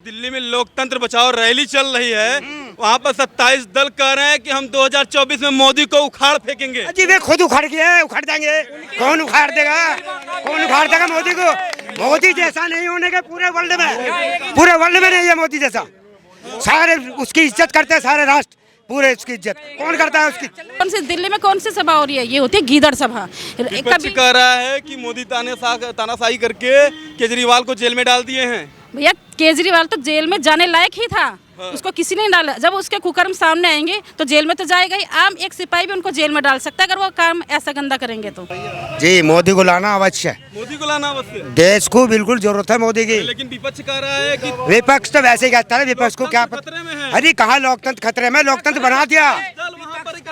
दिल्ली में लोकतंत्र बचाओ रैली चल रही है, वहाँ पर 27 दल कह रहे हैं कि हम 2024 में मोदी को उखाड़ फेंकेंगे। जी वे खुद उखड़ गए, उखड़ जाएंगे। कौन उखाड़ देगा? कौन उखाड़ देगा मोदी को? मोदी जैसा नहीं होने के पूरे वर्ल्ड में नहीं है मोदी जैसा। सारे उसकी इज्जत करते हैं, सारे राष्ट्र पूरे उसकी इज्जत कौन करता है उसकी? कौन सी दिल्ली में कौन सी सभा हो रही है? ये होती है गीदड़ सभा। विपक्ष कह रहा है कि मोदी तानाशाही करके केजरीवाल को जेल में डाल दिए हैं। भैया केजरीवाल तो जेल में जाने लायक ही था, उसको किसी ने डाला। जब उसके कुकर्म सामने आएंगे तो जेल में तो जाएगा ही। आम एक सिपाही भी उनको जेल में डाल सकता है अगर वो काम ऐसा गंदा करेंगे तो। जी मोदी को लाना अवश्य, मोदी को लाना अवश्य, देश को बिल्कुल जरूरत है मोदी की। लेकिन विपक्ष कह रहा है कि विपक्ष तो वैसे ही कहता है, विपक्ष को क्या खतरे में है। अरे कहाँ लोकतंत्र खतरे में? लोकतंत्र बना दिया।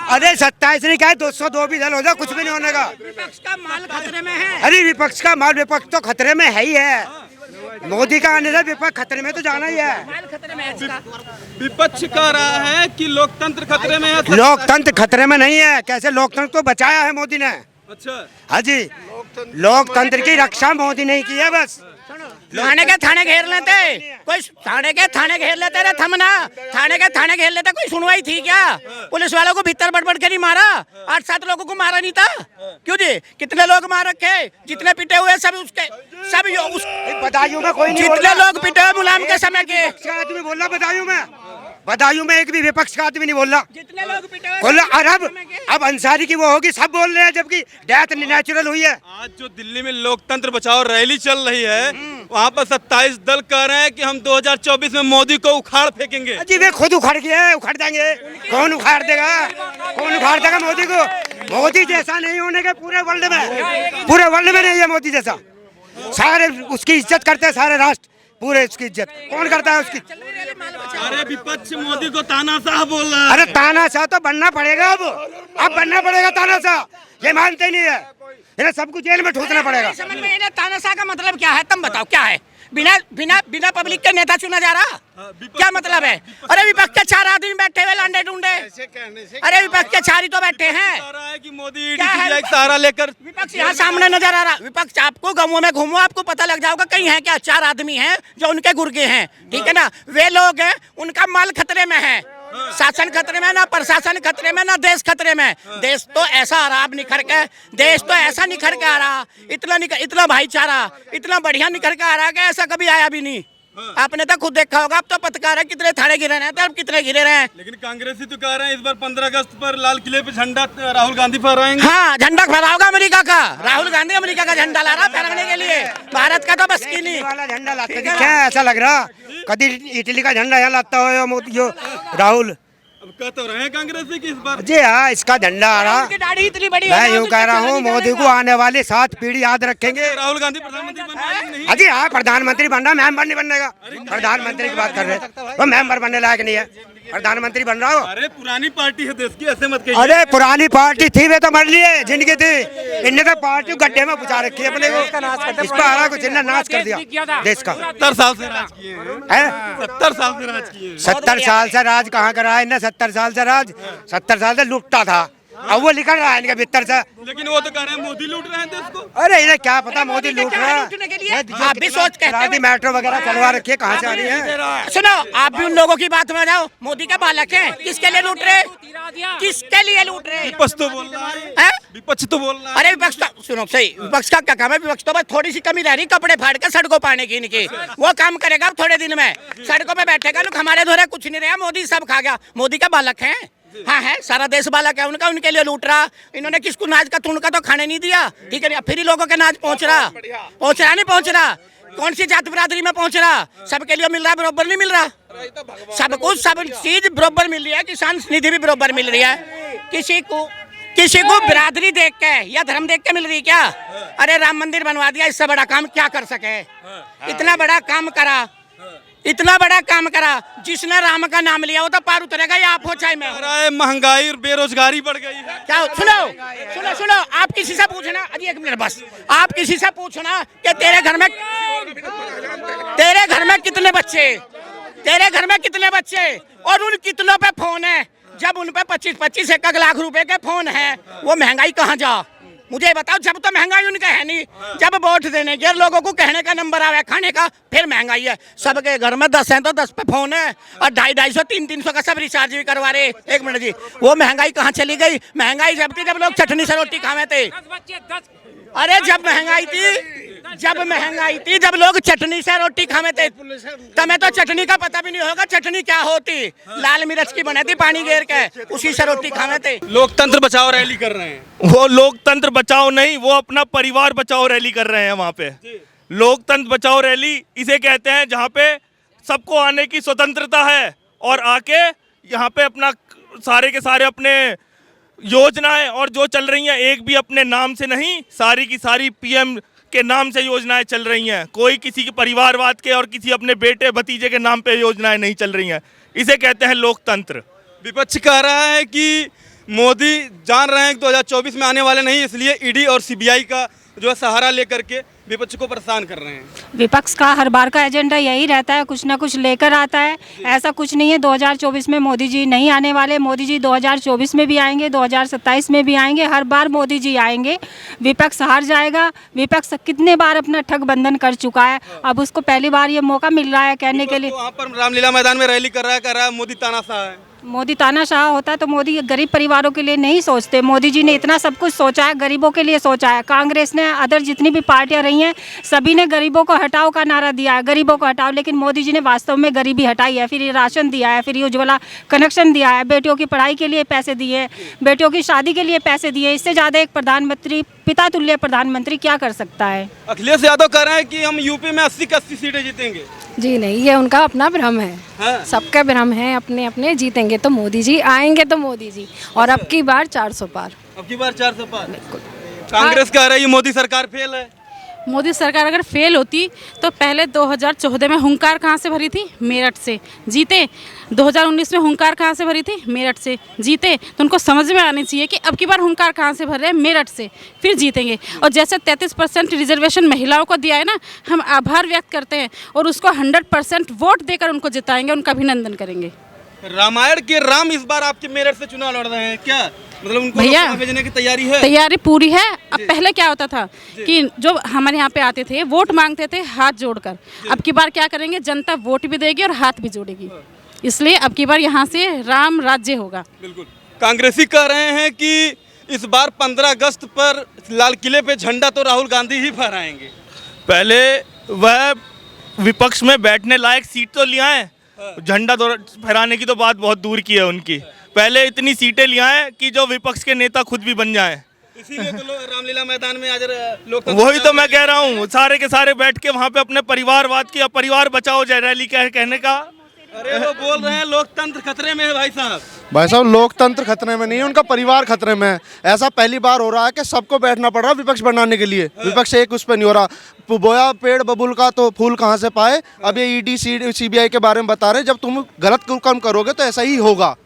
अरे 27 नहीं क्या 202 भी दल हो जाए कुछ भी नहीं होने का। विपक्ष का माल खतरे में है। अरे विपक्ष का माल, विपक्ष तो खतरे में है ही है। मोदी का आने से विपक्ष खतरे में तो जाना ही है। माल खतरे में है इसका। विपक्ष कह रहा है कि लोकतंत्र खतरे में है। लोकतंत्र खतरे में नहीं है। कैसे? लोकतंत्र को बचाया है मोदी ने। अच्छा, हाँ जी, लोकतंत्र की रक्षा मोदी नहीं की है बस। थाने के थाने घेर लेते, कोई थाने के थाने घेर लेते रे, थमना थाने के थाने घेर लेते, कोई सुनवाई थी क्या? पुलिस वालों को भीतर बढ़ के नहीं मारा? 8-7 लोगों को मारा नहीं था? क्यों जी? कितने लोग मार रखे? जितने पिटे हुए सब उसके सब बदायूं में कोई नहीं जितने लोग पिटे हुए मुलायम के समय के आदमी बोल रहा। बदायूं में एक भी विपक्ष का आदमी नहीं बोल रहा। जितने लोग पिटे हुए बोल अब अंसारी की वो होगी, सब बोल रहे हैं, जबकि डेथ नेचुरल हुई है। आज जो दिल्ली में लोकतंत्र बचाओ रैली चल रही है, वहाँ पर 27 दल कह रहे हैं कि हम 2024 में मोदी को उखाड़ फेंकेंगे। जी वे खुद उखड़ गए, उखड़ जाएंगे। कौन उखाड़ देगा? कौन उखाड़ देगा मोदी को? मोदी जैसा नहीं होने के पूरे वर्ल्ड में नहीं है मोदी जैसा। सारे उसकी इज्जत करते हैं, सारे राष्ट्र पूरे उसकी इज्जत कौन करता है उसकी? अरे विपक्ष मोदी को तानाशाह बोल रहा है। अरे तानाशाह तो बनना पड़ेगा, अब बनना पड़ेगा तानाशाह। ये मानते ही नहीं है, इन्हें सबको जेल में ठूसना पड़ेगा। समझ में इन्हें तानाशाह का मतलब क्या है? तुम बताओ क्या है? बिना पब्लिक के नेता चुना जा रहा, क्या मतलब है? अरे विपक्ष के 4 आदमी बैठे हुए लांडे ढूंढे। अरे विपक्ष के 4 ही तो बैठे हैं। कि मोदी सहारा लेकर विपक्ष यहाँ सामने नजर आ रहा। विपक्ष आपको गाँवों में घूमो, आपको पता लग जाएगा कहीं है क्या 4 आदमी हैं जो उनके गुर्गे हैं, ठीक है ना? वे लोग हैं, उनका माल खतरे में है। शासन खतरे में, ना प्रशासन खतरे में, ना देश खतरे में। देश तो ऐसा आ रहा अब निखर के, देश तो ऐसा निखर के आ रहा, इतना भाईचारा, इतना बढ़िया निखर के आ रहा है, ऐसा कभी आया भी नहीं। आपने तो खुद देखा होगा। अब तो पत्रकार है, कितने थाने गिरे रहे थे, अब कितने गिरे रहे हैं। लेकिन कांग्रेसी तो कह रहे हैं इस बार 15 अगस्त पर लाल किले पे झंडा राहुल गांधी फहराएंगे। हाँ, झंडा फहराओगा अमेरिका का। राहुल गांधी अमेरिका का झंडा ला रहा फहराने के लिए। भारत का तो बस की नहीं वाला झंडा लाते क्या? ऐसा लग रहा कभी इटली का झंडा यहाँ लाता हो मोदी राहुल। अब कह तो रहे हैं कांग्रेसी की इस बार। जी हाँ, इसका झंडा आ रहा। दाढ़ी इतनी बड़ी मैं यूँ कह रहा हूँ, मोदी को आने वाली 7 पीढ़ी याद रखेंगे। राहुल गांधी प्रधानमंत्री बन पाएंगे नहीं? जी हाँ, प्रधानमंत्री बनना, मेंबर नहीं बनेगा। प्रधानमंत्री की बात कर रहे हैं, वो मेंबर बनने लायक नहीं है। प्रधानमंत्री बन रहा हो। अरे पुरानी पार्टी है देश की, ऐसे मत कहिए। अरे पुरानी पार्टी थी, वे तो मर लिए जिनकी थी। इनने तो पार्टी गड्ढे में पुचा रखी है अपने को। इस पर आ रहा कुछ इन्हें नाश कर दिया देश का। 70 साल से राज किए हैं। 70 साल से राज किए हैं। 70 साल से राज कहाँ करा है इन्हें? 70 साल से राज, 70 साल से लुटता था। अब वो निकल रहा है इनके भीतर से। लेकिन वो तो कह रहे हैं मोदी लूट रहे हैं देश को। अरे इन्हें क्या पता मोदी लूट रहा है। आप भी सोच कहते मेट्रो वगैरह चलवा रखी है, कहाँ से आ रही है? सुनो, आप भी उन लोगों की बात में जाओ। मोदी के बालक हैं, किसके लिए लूट रहे? किसके लिए लूट रहे? विपक्ष तो बोल रहा है। विपक्ष तो बोल रहा है। अरे विपक्ष तो सुनो सही, विपक्ष का क्या काम है? विपक्ष तो बस थोड़ी सी कमी रह रही, कपड़े फाड़ के सड़कों पाने की इनकी। वो काम करेगा थोड़े दिन में, सड़कों पे बैठेगा। लोग हमारे धोरे कुछ नहीं रहा, मोदी सब खा गया। मोदी का बालक है। हाँ है, सारा देश बालक है उनका, उनके लिए लूट रहा। इन्होंने किसको नाच का तुणका तो खाने नहीं दिया, ठीक है? फिर ही लोगों के नाच पहुंच रहा नहीं पहुंच रहा। कौन सी जात बिरादरी में पहुंच रहा? सबके लिए मिल रहा, बराबर नहीं मिल रहा। सब कुछ, सब चीज बराबर मिल रही है। किसान निधि भी बराबर मिल रही है। किसी को बिरादरी देख के या धर्म देख के मिल रही क्या? अरे राम मंदिर बनवा दिया, इससे बड़ा काम क्या कर सके? इतना बड़ा काम करा, इतना बड़ा काम करा। जिसने राम का नाम लिया वो तो पार उतरेगा, या आप हो चाहे मैं हो। महंगाई और बेरोजगारी बढ़ गई है। क्या? सुनो, आप किसी से पूछना। अभी 1 मिनट बस। आप किसी से पूछना कि तेरे घर में कितने बच्चे, तेरे घर में कितने बच्चे, और उन कितनों पे फोन है। जब उन पे 25-25 1 लाख रुपए के फोन है, वो महंगाई कहाँ जा? मुझे बताओ, जब तो महंगाई उनका है नहीं, जब वोट देने के लोगों को कहने का नंबर आवे खाने का, फिर महंगाई है। सबके घर में 10 है तो 10 पे फोन है, और 250-250, 300 का सब रिचार्ज भी करवा रहे। एक मिनट जी, वो महंगाई कहाँ चली गई? महंगाई जबकि जब लोग चटनी से रोटी खावे थे। अरे जब महंगाई थी, जब लोग चटनी से रोटी खावे थे, तुम्हें तो चटनी का पता भी नहीं होगा चटनी क्या होती। लाल मिर्च की बने थी पानी घेर के, उसी से रोटी खावे थे। लोकतंत्र बचाओ रैली कर रहे हैं। वो लोकतंत्र बचाओ नहीं, वो अपना परिवार बचाओ रैली कर रहे हैं वहाँ पे। लोकतंत्र बचाओ रैली इसे कहते हैं जहाँ पे सबको आने की स्वतंत्रता है, और आके यहाँ पे अपना सारे के सारे अपने योजनाएं और जो चल रही हैं, एक भी अपने नाम से नहीं, सारी की सारी पीएम के नाम से योजनाएं चल रही हैं। कोई किसी के परिवारवाद के और किसी अपने बेटे भतीजे के नाम पे योजनाएं नहीं चल रही हैं। इसे कहते हैं लोकतंत्र। विपक्ष कह रहा है कि मोदी जान रहे हैं कि 2024 में आने वाले नहीं, इसलिए ईडी और सीबीआई का जो है सहारा लेकर के विपक्ष को परेशान कर रहे हैं। विपक्ष का हर बार का एजेंडा यही रहता है, कुछ ना कुछ लेकर आता है। ऐसा कुछ नहीं है 2024 में मोदी जी नहीं आने वाले। मोदी जी 2024 में भी आएंगे, 2027 में भी आएंगे, हर बार मोदी जी आएंगे। विपक्ष हार जाएगा। विपक्ष कितने बार अपना ठगबंधन कर चुका है, अब उसको पहली बार ये मौका मिल रहा है कहने के लिए। वहाँ पर रामलीला मैदान में रैली कर रहा है मोदी तानाशाह है। मोदी तानाशाह होता तो मोदी गरीब परिवारों के लिए नहीं सोचते। मोदी जी ने इतना सब कुछ सोचा है, गरीबों के लिए सोचा है। कांग्रेस ने, अदर जितनी भी पार्टियां रही हैं, सभी ने गरीबों को हटाओ का नारा दिया है, गरीबों को हटाओ। लेकिन मोदी जी ने वास्तव में गरीबी हटाई है। फिर ये राशन दिया है, फिर ये उज्ज्वला कनेक्शन दिया है, बेटियों की पढ़ाई के लिए पैसे दिए, बेटियों की शादी के लिए पैसे दिए। इससे ज़्यादा एक प्रधानमंत्री, पिता तुल्य प्रधानमंत्री क्या कर सकता है? अखिलेश यादव कह रहे हैं कि हम यूपी में 80 की 80 सीटें जीतेंगे। जी नहीं, ये उनका अपना भ्रम है। हाँ। सबका भ्रम है, अपने अपने। जीतेंगे तो मोदी जी, आएंगे तो मोदी जी, और अब की बार 400 पार। अब की बार 400 पार। कांग्रेस कह रही है मोदी सरकार फेल है। मोदी सरकार अगर फेल होती तो पहले 2014 में हुंकार कहाँ से भरी थी? मेरठ से जीते। 2019 में हुंकार कहाँ से भरी थी? मेरठ से जीते। तो उनको समझ में आनी चाहिए कि अब की बार हुंकार कहाँ से भर रहे हैं? मेरठ से। फिर जीतेंगे। और जैसे 33% रिजर्वेशन महिलाओं को दिया है ना, हम आभार व्यक्त करते हैं और उसको 100% वोट देकर उनको जिताएंगे, उनका अभिनंदन करेंगे। रामायण के राम इस बार आपके मेरठ से चुनाव लड़ रहे हैं क्या? मतलब उनको भैया भेजने की तैयारी है? तैयारी पूरी है। अब पहले क्या होता था कि जो हमारे यहाँ पे आते थे वोट मांगते थे हाथ जोड़कर। अब की बार क्या करेंगे? जनता वोट भी देगी और हाथ भी जोड़ेगी। इसलिए अब की बार यहाँ से राम राज्य होगा। बिल्कुल। कांग्रेसी कह रहे हैं कि इस बार 15 अगस्त पर लाल किले पे झंडा तो राहुल गांधी ही फहराएंगे। पहले वह विपक्ष में बैठने लायक सीट तो लिया है, झंडा फहराने की तो बात बहुत दूर की है उनकी। पहले इतनी सीटें लिया है कि जो विपक्ष के नेता खुद भी बन जाएं। इसीलिए तो रामलीला मैदान में आज लोग, वही तो मैं कह रहा हूँ, सारे के सारे बैठ के वहाँ पे अपने परिवारवाद की, परिवार बचाओ जय रैली कहने का। अरे वो बोल रहे हैं लोकतंत्र खतरे में है भाई साहब। भाई साहब, लोकतंत्र खतरे में नहीं है, उनका परिवार खतरे में है। ऐसा पहली बार हो रहा है कि सबको बैठना पड़ रहा है विपक्ष बनाने के लिए। विपक्ष एक उस पर नहीं हो रहा। बोया पेड़ बबुल का तो फूल कहाँ से पाए। अब ये ईडी सीबीआई के बारे में बता रहे, जब तुम गलत काम करोगे तो ऐसा ही होगा।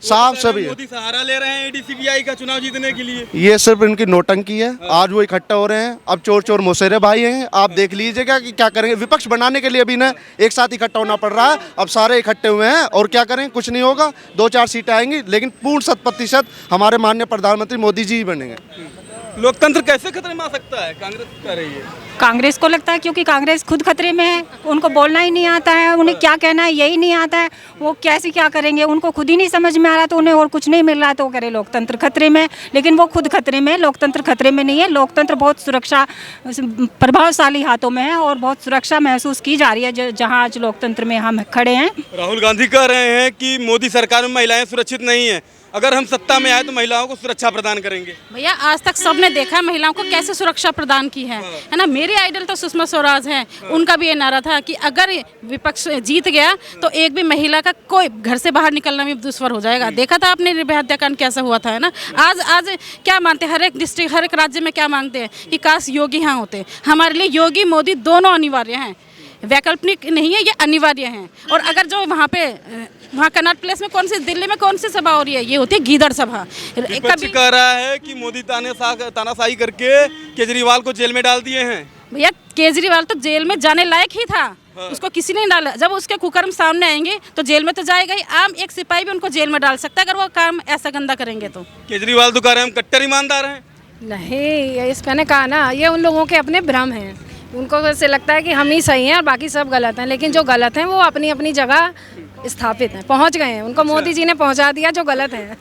साफ सभी मोदी सहारा ले रहे हैं ईडी सीबीआई का चुनाव जीतने के लिए। ये सिर्फ इनकी नोटंकी है। आज वो इकट्ठा हो रहे हैं। अब चोर चोर मौसेरे भाई हैं। आप देख लीजिएगा कि क्या करेंगे। विपक्ष बनाने के लिए भी ना एक साथ इकट्ठा होना पड़ रहा है। अब सारे इकट्ठे हुए हैं और क्या करें? कुछ नहीं होगा। 2-4 सीटें आएंगी, लेकिन पूर्ण 100% हमारे माननीय प्रधानमंत्री मोदी जी ही बनेंगे। लोकतंत्र कैसे खतरे में आ सकता है? कांग्रेस कह रही है। कांग्रेस को लगता है क्योंकि कांग्रेस खुद खतरे में है। उनको बोलना ही नहीं आता है, उन्हें क्या कहना है यही नहीं आता है। वो कैसे क्या करेंगे? उनको खुद ही नहीं समझ में आ रहा, तो उन्हें और कुछ नहीं मिल रहा है तो वो करे लोकतंत्र खतरे में। लेकिन वो खुद खतरे में है, लोकतंत्र खतरे में नहीं है। लोकतंत्र बहुत सुरक्षा प्रभावशाली हाथों में है और बहुत सुरक्षा महसूस की जा रही है जहाँ आज लोकतंत्र में हम खड़े हैं। राहुल गांधी कह रहे हैं कि मोदी सरकार में महिलाएं सुरक्षित नहीं है, अगर हम सत्ता में आए तो महिलाओं को सुरक्षा प्रदान करेंगे। भैया आज तक सबने देखा महिलाओं को कैसे सुरक्षा प्रदान की है ना। मेरे आइडल तो सुषमा स्वराज हैं। उनका भी ये नारा था कि अगर विपक्ष जीत गया तो एक भी महिला का कोई घर से बाहर निकलना भी दुश्वार हो जाएगा। देखा था आपने निर्भया हत्याकांड कैसा हुआ था, है ना। आज क्या मानते हैं? हर एक डिस्ट्रिक्ट, हर एक राज्य में क्या मांगते हैं कि काश योगी यहाँ होते। हमारे लिए योगी मोदी दोनों अनिवार्य हैं, वैकल्पिक नहीं है, ये अनिवार्य हैं। और अगर जो वहाँ कनॉट प्लेस में कौन सी, दिल्ली में कौन सी सभा हो रही है? ये होती है गीदड़ सभा। विपक्ष कह रहा है कि मोदी तानाशाही करके केजरीवाल को जेल में डाल दिए हैं। भैया केजरीवाल तो जेल में जाने लायक ही था। उसको किसी ने डाला। जब उसके कुकर्म सामने आएंगे तो जेल में तो जाएगा ही। आम एक सिपाही भी उनको जेल में डाल सकता है अगर वो काम ऐसा गंदा करेंगे तो। केजरीवाल तो कह रहे हैं हम कट्टर ईमानदार हैं। नहीं, इस मैंने कहा ना, ये उन लोगों के अपने भ्रम हैं। उनको वैसे लगता है कि हम ही सही हैं और बाकी सब गलत हैं, लेकिन जो गलत हैं वो अपनी अपनी जगह स्थापित हैं, पहुंच गए हैं। उनको मोदी जी ने पहुंचा दिया जो गलत हैं।